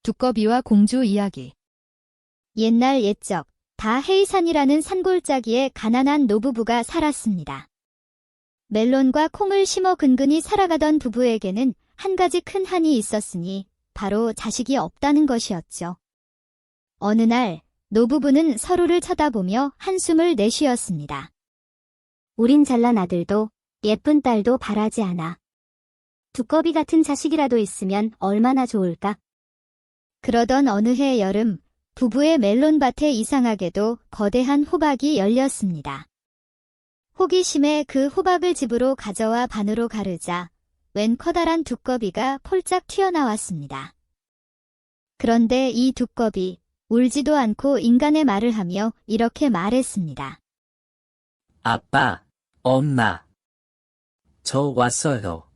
두꺼비와 공주 이야기. 옛날 옛적 다헤이산이라는 산골짜기에 가난한 노부부가 살았습니다. 멜론과 콩을 심어 근근히 살아가던 부부에게는 한 가지 큰 한이 있었으니 바로 자식이 없다는 것이었죠. 어느 날 노부부는 서로를 쳐다보며 한숨을 내쉬었습니다. 우린 잘난 아들도 예쁜 딸도 바라지 않아. 두꺼비 같은 자식이라도 있으면 얼마나 좋을까? 그러던 어느 해 여름, 부부의 멜론밭에 이상하게도 거대한 호박이 열렸습니다. 호기심에 그 호박을 집으로 가져와 반으로 가르자 웬 커다란 두꺼비가 폴짝 튀어나왔습니다. 그런데 이 두꺼비, 울지도 않고 인간의 말을 하며 이렇게 말했습니다. 아빠, 엄마. 저 왔어요.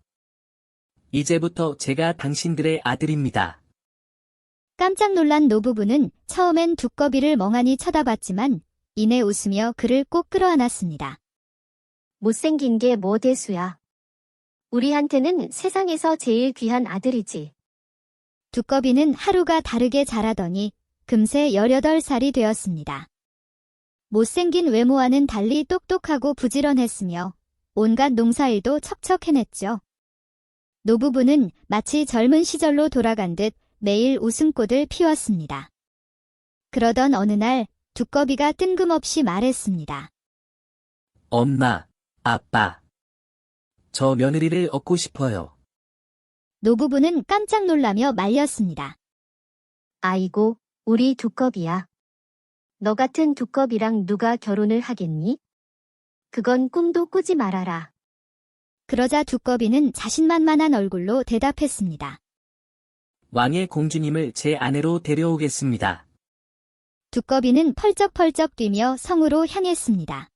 이제부터 제가 당신들의 아들입니다. 깜짝 놀란 노부부는 처음엔 두꺼비를 멍하니 쳐다봤지만 이내 웃으며 그를 꼭 끌어안았습니다. 못생긴 게 뭐 대수야. 우리한테는 세상에서 제일 귀한 아들이지. 두꺼비는 하루가 다르게 자라더니 금세 18살이 되었습니다. 못생긴 외모와는 달리 똑똑하고 부지런했으며 온갖 농사일도 척척 해냈죠. 노부부는 마치 젊은 시절로 돌아간 듯 매일 웃음꽃을 피웠습니다. 그러던 어느 날 두꺼비가 뜬금없이 말했습니다. 엄마, 아빠. 저 며느리를 얻고 싶어요. 노부부는 깜짝 놀라며 말렸습니다. 아이고, 우리 두꺼비야. 너 같은 두꺼비랑 누가 결혼을 하겠니? 그건 꿈도 꾸지 말아라. 그러자 두꺼비는 자신만만한 얼굴로 대답했습니다. 왕의 공주님을 제 아내로 데려오겠습니다. 두꺼비는 펄쩍펄쩍 뛰며 성으로 향했습니다.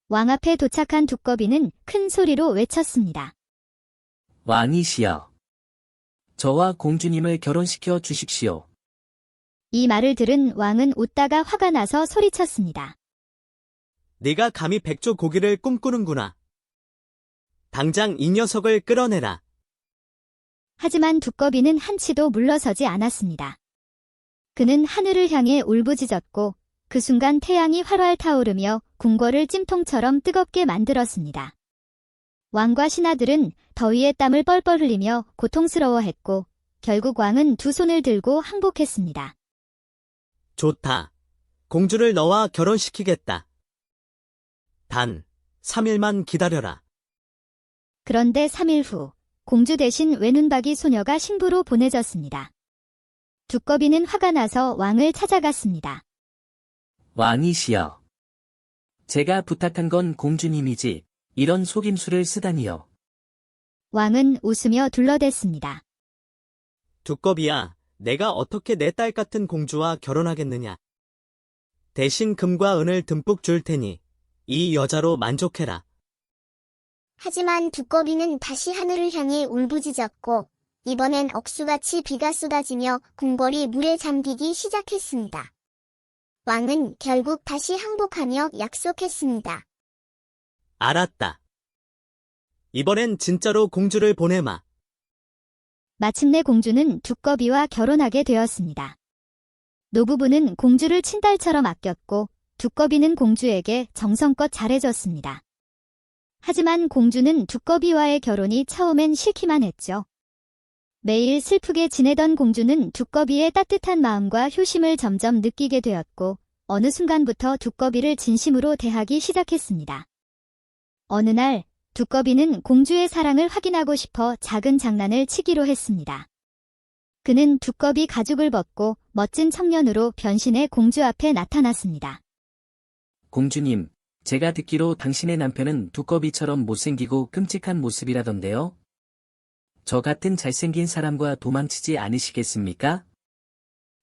왕 앞에 도착한 두꺼비는 큰 소리로 외쳤습니다. 왕이시여. 저와 공주님을 결혼시켜 주십시오. 이 말을 들은 왕은 웃다가 화가 나서 소리쳤습니다. 네가 감히 백조 고기를 꿈꾸는구나. 당장 이 녀석을 끌어내라. 하지만 두꺼비는 한치도 물러서지 않았습니다. 그는 하늘을 향해 울부짖었고 그 순간 태양이 활활 타오르며 궁궐을 찜통처럼 뜨겁게 만들었습니다. 왕과 신하들은 더위에 땀을 뻘뻘 흘리며 고통스러워했고 결국 왕은 두 손을 들고 항복했습니다. 좋다. 공주를 너와 결혼시키겠다. 단 3일만 기다려라. 그런데 3일 후 공주 대신 외눈박이 소녀가 신부로 보내졌습니다. 두꺼비는 화가 나서 왕을 찾아갔습니다. 왕이시여. 제가 부탁한 건 공주님이지 이런 속임수를 쓰다니요. 왕은 웃으며 둘러댔습니다. 두꺼비야, 내가 어떻게 내 딸 같은 공주와 결혼하겠느냐. 대신 금과 은을 듬뿍 줄 테니 이 여자로 만족해라. 하지만 두꺼비는 다시 하늘을 향해 울부짖었고 이번엔 억수같이 비가 쏟아지며 궁궐이 물에 잠기기 시작했습니다. 왕은 결국 다시 항복하며 약속했습니다. 알았다. 이번엔 진짜로 공주를 보내마. 마침내 공주는 두꺼비와 결혼하게 되었습니다. 노부부는 공주를 친딸처럼 아꼈고 두꺼비는 공주에게 정성껏 잘해줬습니다. 하지만 공주는 두꺼비와의 결혼이 처음엔 싫기만 했죠. 매일 슬프게 지내던 공주는 두꺼비의 따뜻한 마음과 효심을 점점 느끼게 되었고 어느 순간부터 두꺼비를 진심으로 대하기 시작했습니다. 어느 날 두꺼비는 공주의 사랑을 확인하고 싶어 작은 장난을 치기로 했습니다. 그는 두꺼비 가죽을 벗고 멋진 청년으로 변신해 공주 앞에 나타났습니다. 공주님, 제가 듣기로 당신의 남편은 두꺼비처럼 못생기고 끔찍한 모습이라던데요? 저 같은 잘생긴 사람과 도망치지 않으시겠습니까?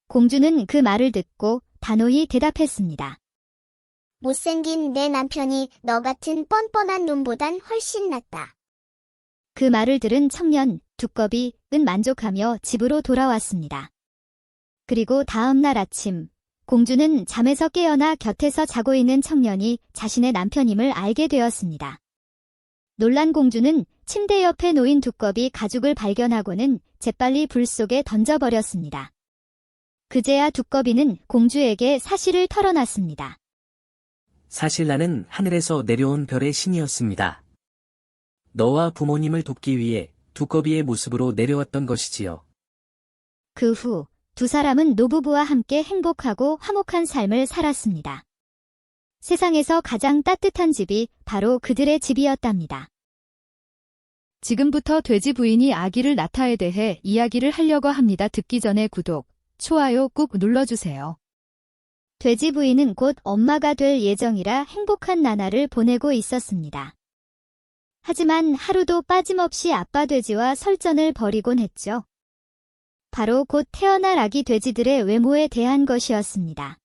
공주는 그 말을 듣고 단호히 대답했습니다. 못생긴 내 남편이 너 같은 뻔뻔한 놈보단 훨씬 낫다. 그 말을 들은 청년, 두꺼비는 만족하며 집으로 돌아왔습니다. 그리고 다음 날 아침, 공주는 잠에서 깨어나 곁에서 자고 있는 청년이 자신의 남편임을 알게 되었습니다. 놀란 공주는 침대 옆에 놓인 두꺼비 가죽을 발견하고는 재빨리 불 속에 던져버렸습니다. 그제야 두꺼비는 공주에게 사실을 털어놨습니다. 사실 나는 하늘에서 내려온 별의 신이었습니다. 너와 부모님을 돕기 위해 두꺼비의 모습으로 내려왔던 것이지요. 그 후 두 사람은 노부부와 함께 행복하고 화목한 삶을 살았습니다. 세상에서 가장 따뜻한 집이 바로 그들의 집이었답니다. 지금부터 돼지 부인이 아기를 낳다에 대해 이야기를 하려고 합니다. 듣기 전에 구독, 좋아요 꾹 눌러주세요. 돼지 부인은 곧 엄마가 될 예정이라 행복한 나날을 보내고 있었습니다. 하지만 하루도 빠짐없이 아빠 돼지와 설전을 벌이곤 했죠. 바로 곧 태어날 아기 돼지들의 외모에 대한 것이었습니다.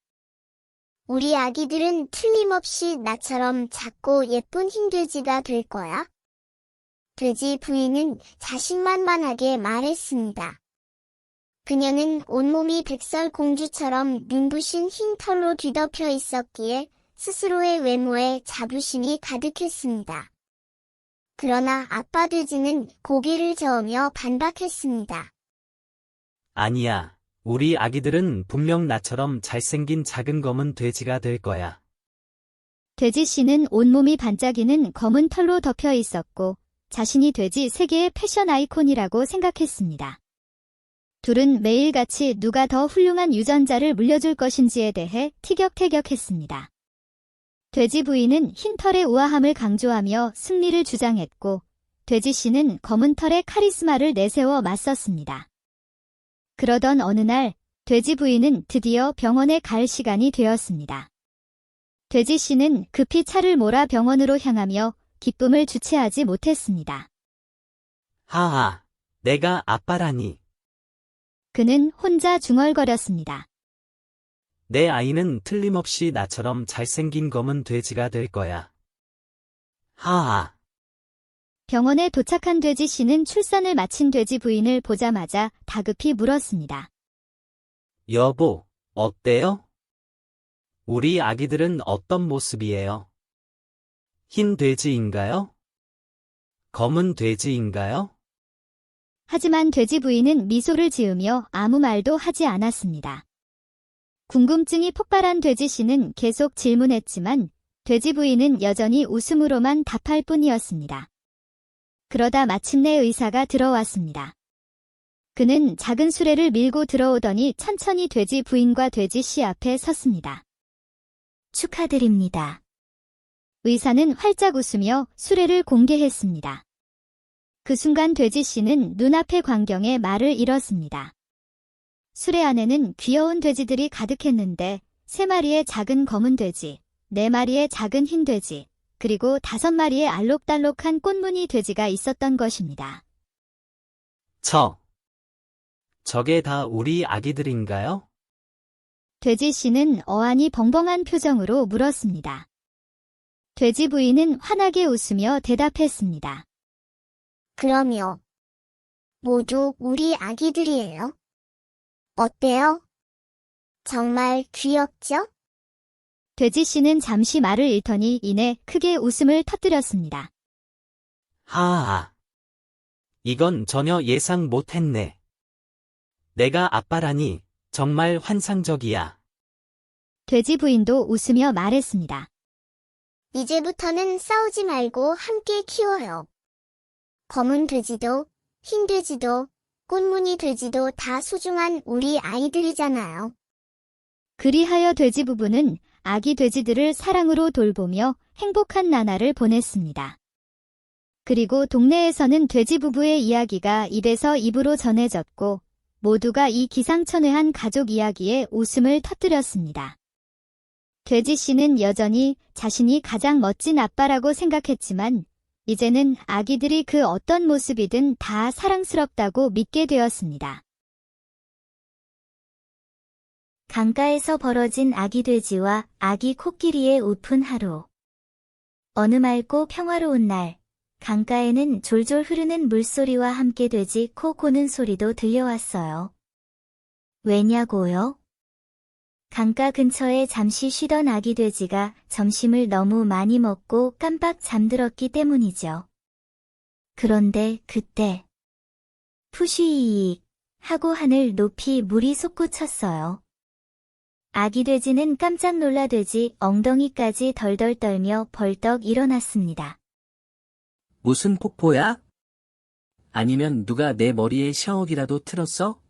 우리 아기들은 틀림없이 나처럼 작고 예쁜 흰돼지가 될 거야. 돼지 부인은 자신만만하게 말했습니다. 그녀는 온몸이 백설공주처럼 눈부신 흰 털로 뒤덮여 있었기에 스스로의 외모에 자부심이 가득했습니다. 그러나 아빠 돼지는 고개를 저으며 반박했습니다. 아니야. 우리 아기들은 분명 나처럼 잘생긴 작은 검은 돼지가 될 거야. 돼지 씨는 온몸이 반짝이는 검은 털로 덮여 있었고 자신이 돼지 세계의 패션 아이콘이라고 생각했습니다. 둘은 매일같이 누가 더 훌륭한 유전자를 물려줄 것인지에 대해 티격태격했습니다. 돼지 부인은 흰 털의 우아함을 강조하며 승리를 주장했고 돼지 씨는 검은 털의 카리스마를 내세워 맞섰습니다. 그러던 어느 날 돼지 부인은 드디어 병원에 갈 시간이 되었습니다. 돼지 씨는 급히 차를 몰아 병원으로 향하며 기쁨을 주체하지 못했습니다. 하하, 내가 아빠라니. 그는 혼자 중얼거렸습니다. 내 아이는 틀림없이 나처럼 잘생긴 검은 돼지가 될 거야. 하하. 병원에 도착한 돼지 씨는 출산을 마친 돼지 부인을 보자마자 다급히 물었습니다. 여보, 어때요? 우리 아기들은 어떤 모습이에요? 흰 돼지인가요? 검은 돼지인가요? 하지만 돼지 부인은 미소를 지으며 아무 말도 하지 않았습니다. 궁금증이 폭발한 돼지 씨는 계속 질문했지만 돼지 부인은 여전히 웃음으로만 답할 뿐이었습니다. 그러다 마침내 의사가 들어왔습니다. 그는 작은 수레를 밀고 들어오더니 천천히 돼지 부인과 돼지 씨 앞에 섰습니다. 축하드립니다. 의사는 활짝 웃으며 수레를 공개했습니다. 그 순간 돼지 씨는 눈앞의 광경에 말을 잃었습니다. 수레 안에는 귀여운 돼지들이 가득했는데 3마리의 작은 검은 돼지, 4마리의 작은 흰 돼지, 그리고 5마리의 알록달록한 꽃무늬 돼지가 있었던 것입니다. 저게 다 우리 아기들인가요? 돼지 씨는 어안이 벙벙한 표정으로 물었습니다. 돼지 부인은 환하게 웃으며 대답했습니다. 그럼요. 모두 우리 아기들이에요. 어때요? 정말 귀엽죠? 돼지 씨는 잠시 말을 잃더니 이내 크게 웃음을 터뜨렸습니다. 하하. 이건 전혀 예상 못했네. 내가 아빠라니 정말 환상적이야. 돼지 부인도 웃으며 말했습니다. 이제부터는 싸우지 말고 함께 키워요. 검은 돼지도, 흰 돼지도, 꽃무늬 돼지도 다 소중한 우리 아이들이잖아요. 그리하여 돼지 부부는 아기 돼지들을 사랑으로 돌보며 행복한 나날을 보냈습니다. 그리고 동네에서는 돼지 부부의 이야기가 입에서 입으로 전해졌고 모두가 이 기상천외한 가족 이야기에 웃음을 터뜨렸습니다. 돼지 씨는 여전히 자신이 가장 멋진 아빠라고 생각했지만 이제는 아기들이 그 어떤 모습이든 다 사랑스럽다고 믿게 되었습니다. 강가에서 벌어진 아기 돼지와 아기 코끼리의 웃픈 하루. 어느 맑고 평화로운 날, 강가에는 졸졸 흐르는 물소리와 함께 돼지 코 고는 소리도 들려왔어요. 왜냐고요? 강가 근처에 잠시 쉬던 아기 돼지가 점심을 너무 많이 먹고 깜빡 잠들었기 때문이죠. 그런데 그때 푸쉬익 하고 하늘 높이 물이 솟구쳤어요. 아기 돼지는 깜짝 놀라 돼지 엉덩이까지 덜덜 떨며 벌떡 일어났습니다. 무슨 폭포야? 아니면 누가 내 머리에 샤워기라도 틀었어?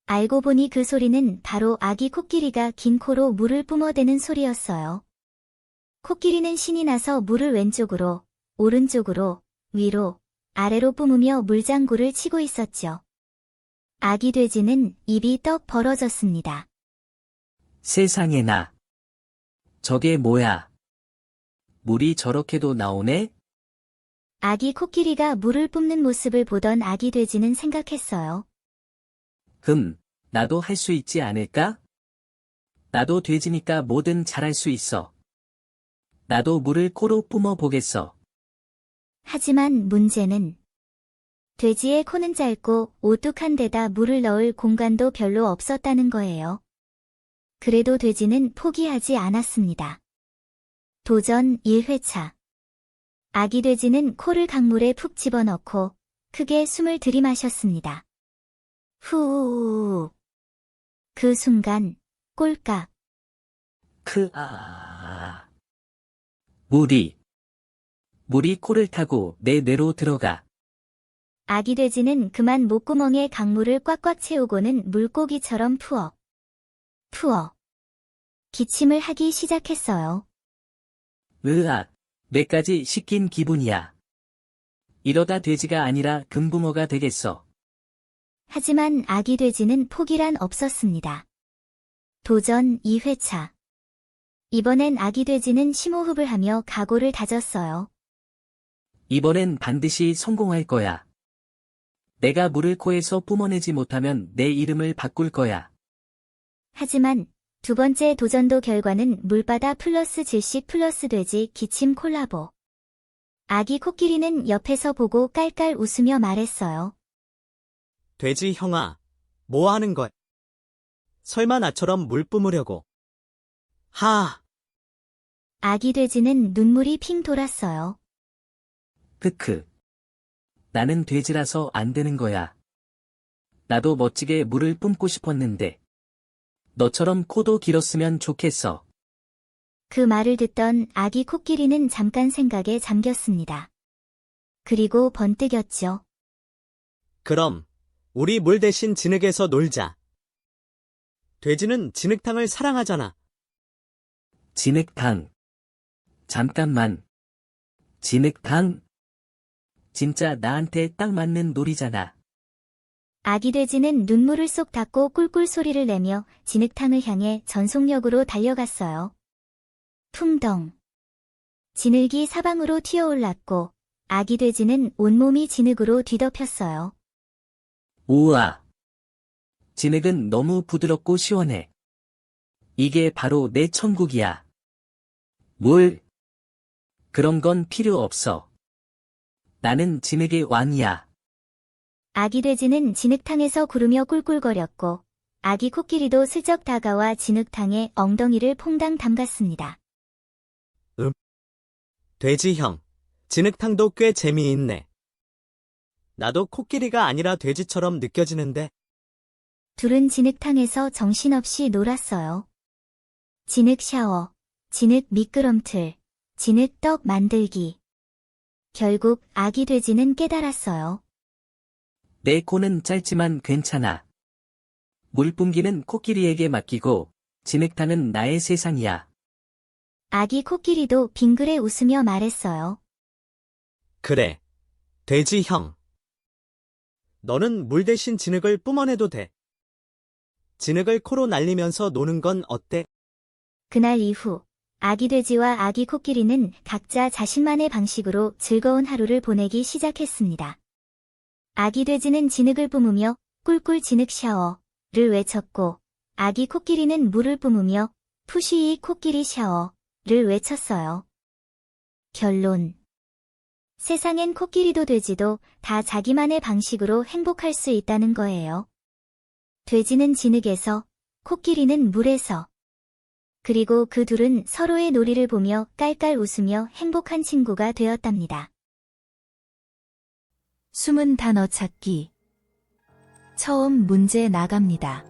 알고 보니 그 소리는 바로 아기 코끼리가 긴 코로 물을 뿜어대는 소리였어요. 코끼리는 신이 나서 물을 왼쪽으로, 오른쪽으로, 위로, 아래로 뿜으며 물장구를 치고 있었죠. 아기 돼지는 입이 떡 벌어졌습니다. 세상에나. 저게 뭐야? 물이 저렇게도 나오네? 아기 코끼리가 물을 뿜는 모습을 보던 아기 돼지는 생각했어요. 나도 할 수 있지 않을까? 나도 돼지니까 뭐든 잘할 수 있어. 나도 물을 코로 뿜어보겠어. 하지만 문제는 돼지의 코는 짧고 오뚝한 데다 물을 넣을 공간도 별로 없었다는 거예요. 그래도 돼지는 포기하지 않았습니다. 도전 1회차. 아기 돼지는 코를 강물에 푹 집어넣고 크게 숨을 들이마셨습니다. 후. 그 순간 꼴깍. 물이 코를 타고 내 뇌로 들어가. 아기 돼지는 그만 목구멍에 강물을 꽉꽉 채우고는 물고기처럼 푸어 기침을 하기 시작했어요. 으악, 뇌까지 씻긴 기분이야. 이러다 돼지가 아니라 금붕어가 되겠어. 하지만 아기 돼지는 포기란 없었습니다. 도전 2회차. 이번엔 아기 돼지는 심호흡을 하며 각오를 다졌어요. 이번엔 반드시 성공할 거야. 내가 물을 코에서 뿜어내지 못하면 내 이름을 바꿀 거야. 하지만 두 번째 도전도 결과는 물바다 플러스 질식 플러스 돼지 기침 콜라보. 아기 코끼리는 옆에서 보고 깔깔 웃으며 말했어요. 돼지 형아, 뭐 하는 거야? 설마 나처럼 물 뿜으려고. 아기 돼지는 눈물이 핑 돌았어요. 나는 돼지라서 안 되는 거야. 나도 멋지게 물을 뿜고 싶었는데. 너처럼 코도 길었으면 좋겠어. 그 말을 듣던 아기 코끼리는 잠깐 생각에 잠겼습니다. 그리고 번뜩였죠. 그럼 우리 물 대신 진흙에서 놀자. 돼지는 진흙탕을 사랑하잖아. 진흙탕. 잠깐만. 진흙탕? 진짜 나한테 딱 맞는 놀이잖아. 아기 돼지는 눈물을 쏙 닦고 꿀꿀 소리를 내며 진흙탕을 향해 전속력으로 달려갔어요. 풍덩. 진흙이 사방으로 튀어올랐고 아기 돼지는 온몸이 진흙으로 뒤덮였어요. 우와. 진흙은 너무 부드럽고 시원해. 이게 바로 내 천국이야. 물? 그런 건 필요 없어. 나는 진흙의 왕이야. 아기 돼지는 진흙탕에서 구르며 꿀꿀거렸고 아기 코끼리도 슬쩍 다가와 진흙탕에 엉덩이를 퐁당 담갔습니다. 돼지 형, 진흙탕도 꽤 재미있네. 나도 코끼리가 아니라 돼지처럼 느껴지는데. 둘은 진흙탕에서 정신없이 놀았어요. 진흙 샤워, 진흙 미끄럼틀, 진흙 떡 만들기. 결국 아기 돼지는 깨달았어요. 내 코는 짧지만 괜찮아. 물 뿜기는 코끼리에게 맡기고 진흙탕은 나의 세상이야. 아기 코끼리도 빙그레 웃으며 말했어요. 그래, 돼지 형. 너는 물 대신 진흙을 뿜어내도 돼. 진흙을 코로 날리면서 노는 건 어때? 그날 이후 아기 돼지와 아기 코끼리는 각자 자신만의 방식으로 즐거운 하루를 보내기 시작했습니다. 아기 돼지는 진흙을 뿜으며 꿀꿀 진흙 샤워를 외쳤고 아기 코끼리는 물을 뿜으며 푸쉬이 코끼리 샤워를 외쳤어요. 결론. 세상엔 코끼리도 돼지도 다 자기만의 방식으로 행복할 수 있다는 거예요. 돼지는 진흙에서, 코끼리는 물에서. 그리고 그 둘은 서로의 놀이를 보며 깔깔 웃으며 행복한 친구가 되었답니다. 숨은 단어 찾기. 처음 문제 나갑니다.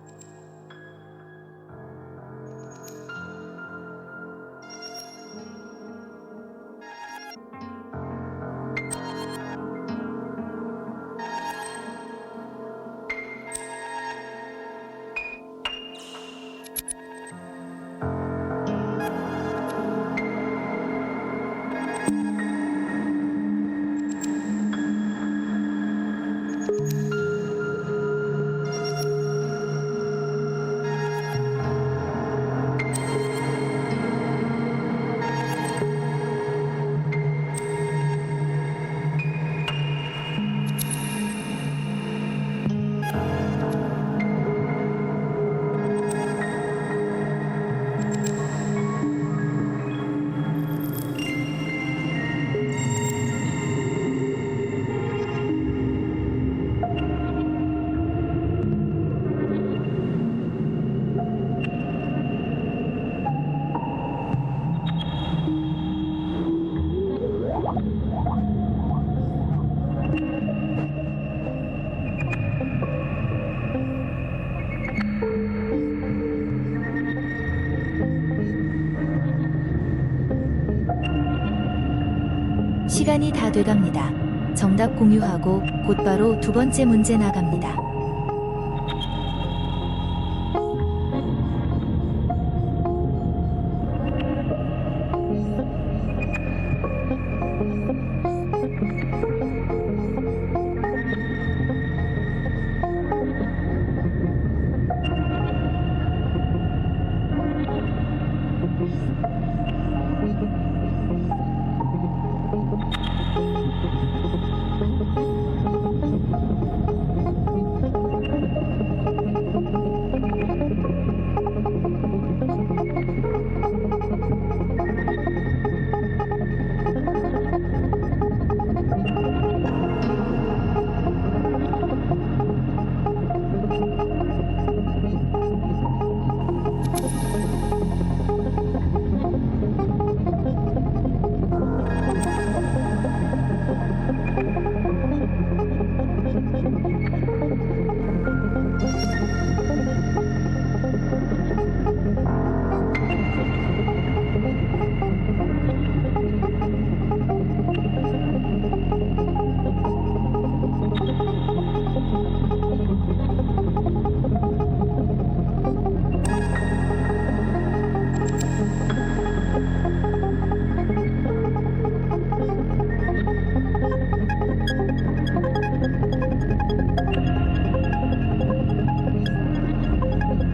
시간이 다 돼갑니다. 정답 공유하고 곧바로 두 번째 문제 나갑니다.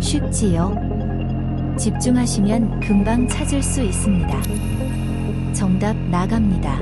쉽지요? 집중하시면 금방 찾을 수 있습니다. 정답 나갑니다.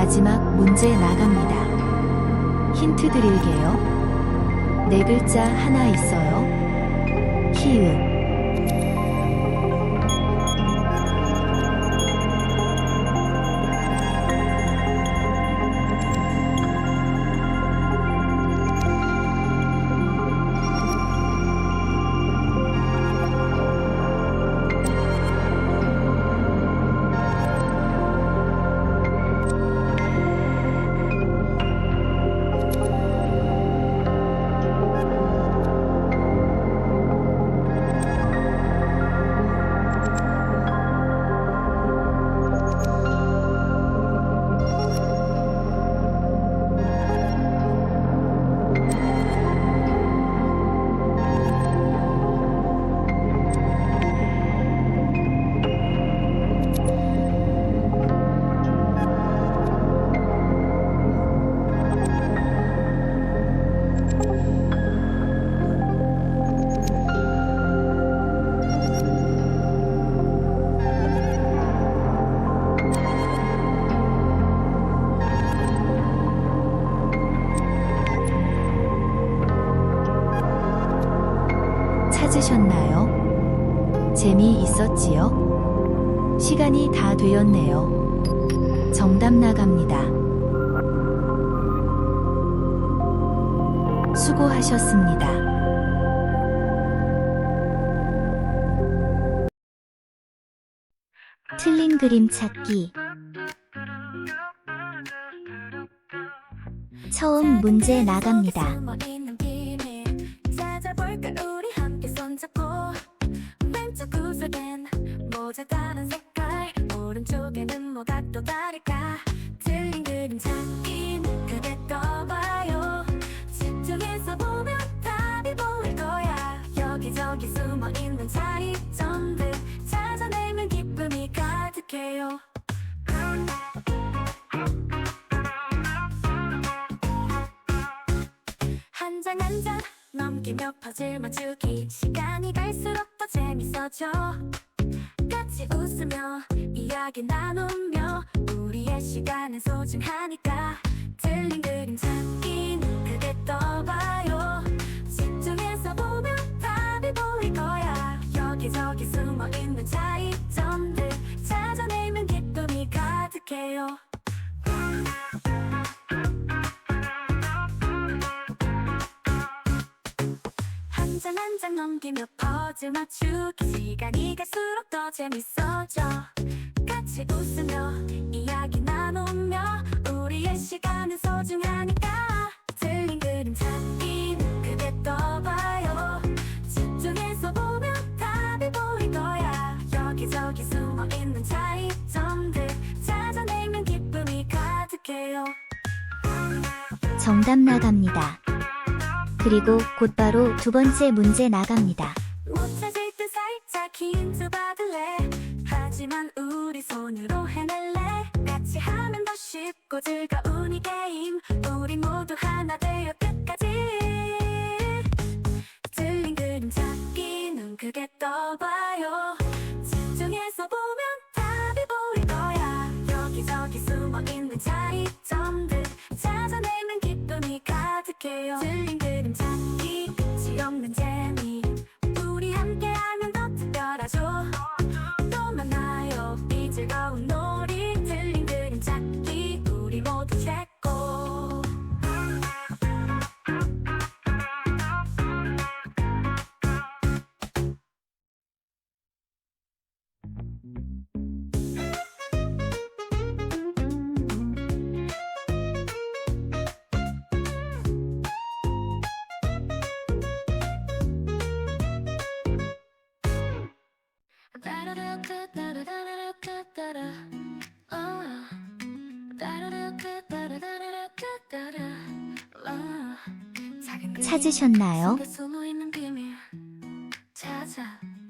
마지막 문제 나갑니다. 힌트 드릴게요. 네 글자 하나 있어요. 히읗. 찾으셨나요? 재미있었지요? 시간이 다 되었네요. 정답 나갑니다. 수고하셨습니다. 틀린 그림 찾기. 처음 문제 나갑니다. 찾아볼까 우리 함께 손잡고 왼쪽 구석엔 모자 다른 색깔 오른쪽에는 뭐가 또 다를까 틀린 그림 찾긴 그게 떠봐요 집중해서 보면 답이 보일 거야 여기저기 숨어있는 차이점들 찾아내면 기쁨이 가득해요 한 장 한 장 넘기며 퍼즐 맞추기 시간이 갈수록 더 재밌어져 같이 웃으며 이야기 나누며 우리의 시간은 소중하니까 틀린 그림 찾긴 그게 떠봐요 집중해서 보면 답이 보일 거야 여기저기 숨어있는 차이점들 찾아내면 기쁨이 가득해요 한 장 한 장 넘기며 퍼즐 맞추기 시간이 갈수록 더 재밌어져 같이 웃으며 이야기 나누며 우리의 시간은 소중하니까 틀린 그림 찾긴 그게 떠봐요 집중해서 보면 답이 보일 거야 여기저기 숨어있는 차이점들 찾아내면 기쁨이 가득해요 정답 나갑니다. 그리고 곧바로 두 번째 문제 나갑니다. 못 찾을 듯 살짝 힌트 받을래 하지만 우리 손으로 해낼래 같이 하면 더 쉽고 즐거운 이 게임 우리 모두 하나 되어 끝까지 틀린 그림 찾기는 그게 떠봐요 집중해서 보면 답이 보일 거야 여기저기 숨어있는 차이점들 찾아내면 기쁨이 가득해요 틀린 그림 찾기 끝이 없는 재미 우리 함께하면 더 특별하죠 또 만나요 이 즐거운 놀이 틀린 그림 찾기 우리 모두 최고 찾으셨나요?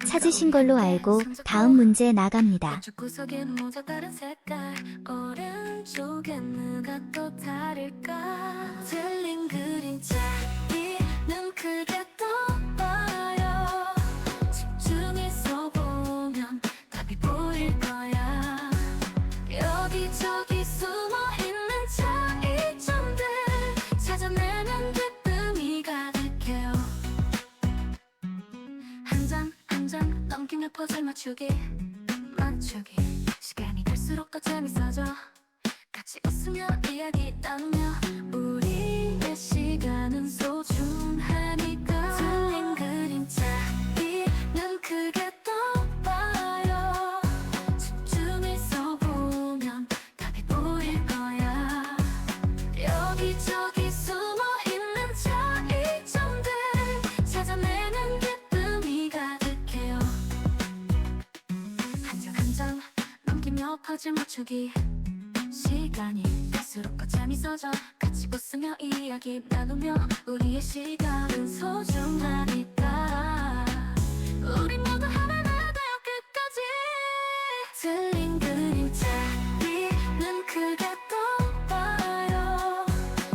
찾으신 걸로 알고 다음 문제 나갑니다. 구석엔 모자 다른 색깔 오른쪽엔 누가 또 다를까 틀린 그림 찾기는 그게 떠봐요 집중해서 보면 답이 보일 거야 여기저기 숨어있는 차이점들 찾아내 퍼즐 맞추기 시간이 갈수록 더 재밌어져 같이 웃으며 이야기 나누며 우리의 시간은 소중하니까 틀린 그림자리는 크게 떠봐요 집중해서 보면 답이 보일 거야 여기저기 숨어있는 차이점들 찾아내는 기쁨이 가득해요 한 장 한 장 넘기며 퍼즐 맞추기 시간이 갈수록 더 재밌어져 같이 웃으며 이야기 나누며 우리의 시간은 소중하니까 우리 모두 하나가 되어 끝까지 틀린 그림자리는 크게 떠봐요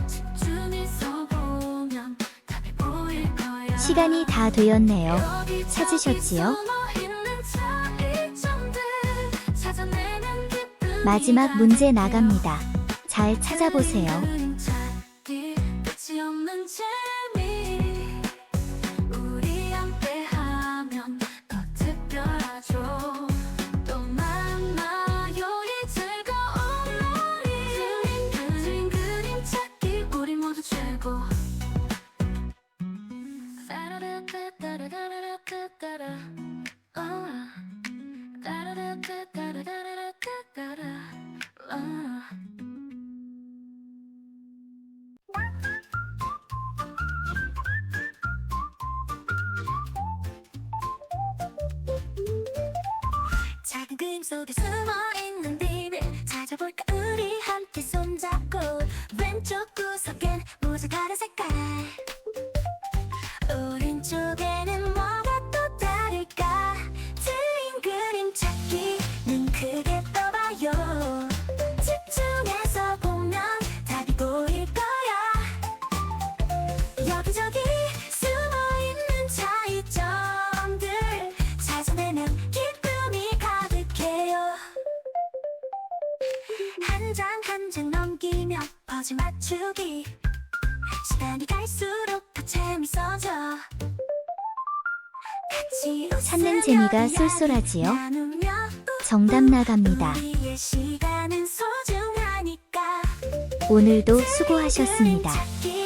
집중해서 보면 답이 보일 거야 시간이 다 되었네요. 여기저기 찾으셨지요? 숨어있는 차이점들 찾아내는 기쁨이 마지막 문제 나갑니다. 잘 찾아보세요. 끝이 없는 재미 우리 함께 하면 더 특별하죠 또 만나요 이 즐거운 놀이 틀린 그림 찾기 우리 모두 최고 따라라따따라라라따따라 따라라따따라라따따라 작은 그림 속에 숨어있는 비밀 찾아볼까 우리 함께 손잡고 왼쪽 구석엔 모두 다른 색깔 오른쪽에는 뭐가 또 다를까 틀린 그림 찾기는 크게 떠봐요 집중해서 보면 답이 보일 거야 여기저기 숨어있는 차이점들 찾아내면 기쁨이 가득해요 한 장 한 장 넘기며 퍼즐 맞추기 시간이 갈수록 더 재밌어져 같이 찾는 웃으며 재미가 이야기 쏠쏠하지요? 나누며 정답 나갑니다. 우리의 시간은 소중하니까 오늘도 수고하셨습니다. 찾기